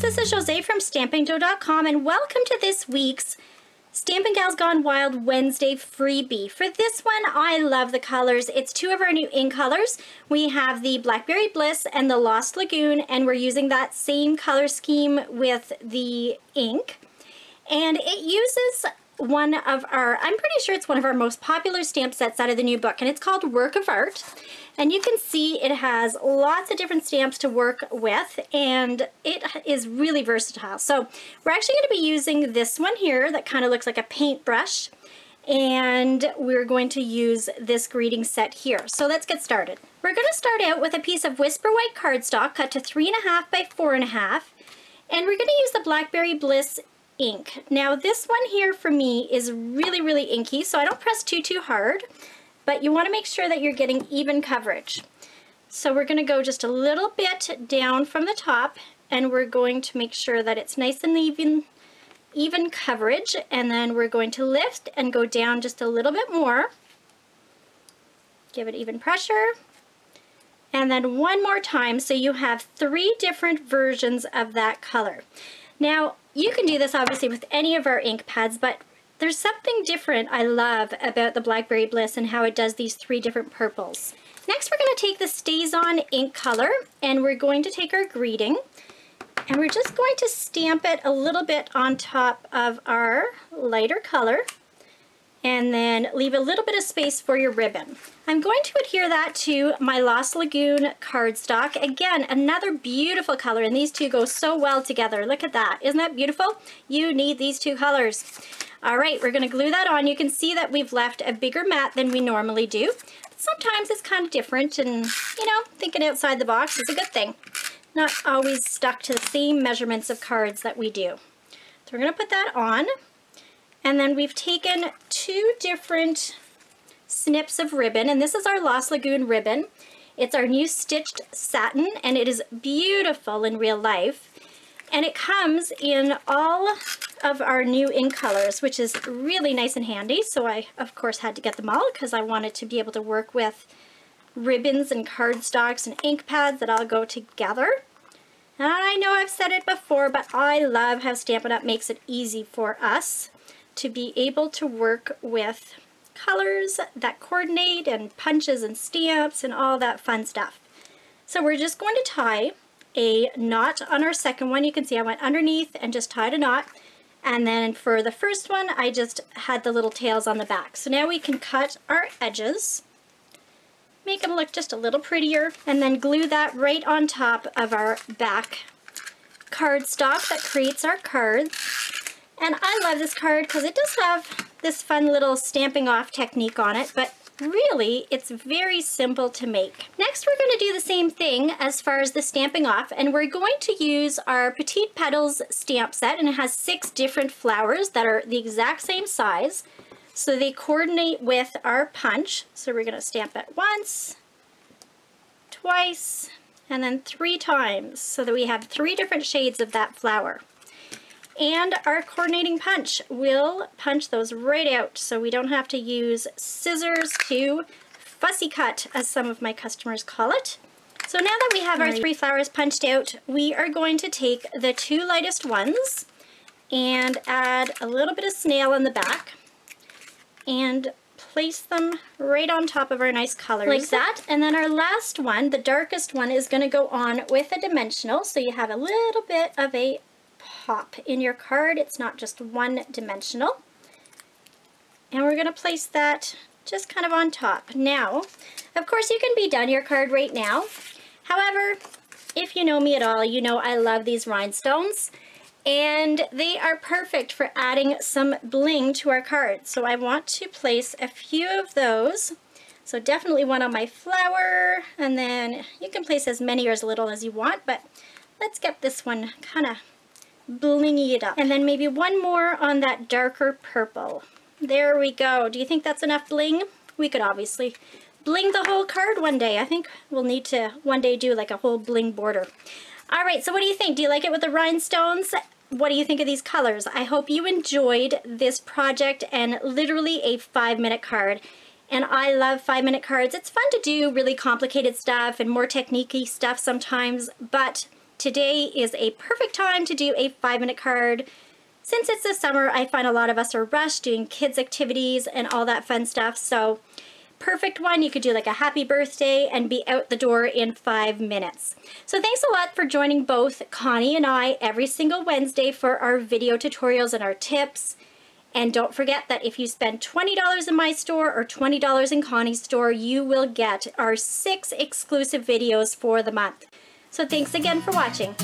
guys, this is Jose from StampingDough.com and welcome to this week's Stampin' Gals Gone Wild Wednesday freebie. For this one, I love the colors. It's two of our new ink colors. We have the Blackberry Bliss and the Lost Lagoon, and we're using that same color scheme with the ink. And it uses one of our, I'm pretty sure it's one of our most popular stamp sets out of the new book, and it's called Work of Art. And you can see it has lots of different stamps to work with, and it is really versatile. So we're actually going to be using this one here that kind of looks like a paintbrush, and we're going to use this greeting set here. So let's get started. We're going to start out with a piece of Whisper White cardstock cut to 3.5 by 4.5, and we're going to use the Blackberry Bliss ink. Now this one here for me is really, really inky, so I don't press too hard. But you want to make sure that you're getting even coverage. So we're going to go just a little bit down from the top, and we're going to make sure that it's nice and even coverage, and then we're going to lift and go down just a little bit more. Give it even pressure. And then one more time, so you have 3 different versions of that color. Now, you can do this obviously with any of our ink pads, but there's something different I love about the Blackberry Bliss and how it does these 3 different purples. Next, we're going to take the StazOn ink color, and we're going to take our greeting, and we're just going to stamp it a little bit on top of our lighter color, and then leave a little bit of space for your ribbon. I'm going to adhere that to my Lost Lagoon cardstock. Again, another beautiful color, and these two go so well together. Look at that. Isn't that beautiful? You need these 2 colors. All right, we're going to glue that on. You can see that we've left a bigger mat than we normally do. Sometimes it's kind of different, and, you know, thinking outside the box is a good thing. Not always stuck to the same measurements of cards that we do. So we're going to put that on. And then we've taken 2 different snips of ribbon, and this is our Lost Lagoon ribbon. It's our new stitched satin, and it is beautiful in real life. And it comes in all of our new ink colors, which is really nice and handy. So I, of course, had to get them all because I wanted to be able to work with ribbons and cardstocks and ink pads that all go together. And I know I've said it before, but I love how Stampin' Up! Makes it easy for us to be able to work with colors that coordinate and punches and stamps and all that fun stuff. So we're just going to tie a knot on our second one. You can see I went underneath and just tied a knot, and then for the first one I just had the little tails on the back. So now we can cut our edges, make them look just a little prettier, and then glue that right on top of our back cardstock that creates our cards. And I love this card because it does have this fun little stamping off technique on it, but really, it's very simple to make. Next, we're going to do the same thing as far as the stamping off, and we're going to use our Petite Petals stamp set, and it has 6 different flowers that are the exact same size, so they coordinate with our punch. So we're going to stamp it once, twice, and then 3 times, so that we have 3 different shades of that flower. And our coordinating punch will punch those right out, so we don't have to use scissors to fussy cut, as some of my customers call it. So now that we have our 3 flowers punched out, we are going to take the 2 lightest ones and add a little bit of snail in the back and place them right on top of our nice colors. Like that. And then our last one, the darkest one, is going to go on with a dimensional, so you have a little bit of a pop in your card. It's not just one dimensional. And we're going to place that just kind of on top. Now, of course, you can be done your card right now. However, if you know me at all, you know I love these rhinestones, and they are perfect for adding some bling to our card. So I want to place a few of those. So definitely one on my flower, and then you can place as many or as little as you want, but let's get this one kind of blingy it up. And then maybe one more on that darker purple. There we go. Do you think that's enough bling? We could obviously bling the whole card one day. I think we'll need to one day do like a whole bling border. All right, so what do you think? Do you like it with the rhinestones? What do you think of these colors? I hope you enjoyed this project, and literally a 5-minute card. And I love 5-minute cards. It's fun to do really complicated stuff and more technique-y stuff sometimes, but today is a perfect time to do a 5-minute card. Since it's the summer, I find a lot of us are rushed doing kids activities and all that fun stuff, so perfect one. You could do like a happy birthday and be out the door in 5 minutes. So thanks a lot for joining both Connie and I every single Wednesday for our video tutorials and our tips. And don't forget that if you spend $20 in my store or $20 in Connie's store, you will get our 6 exclusive videos for the month. So thanks again for watching.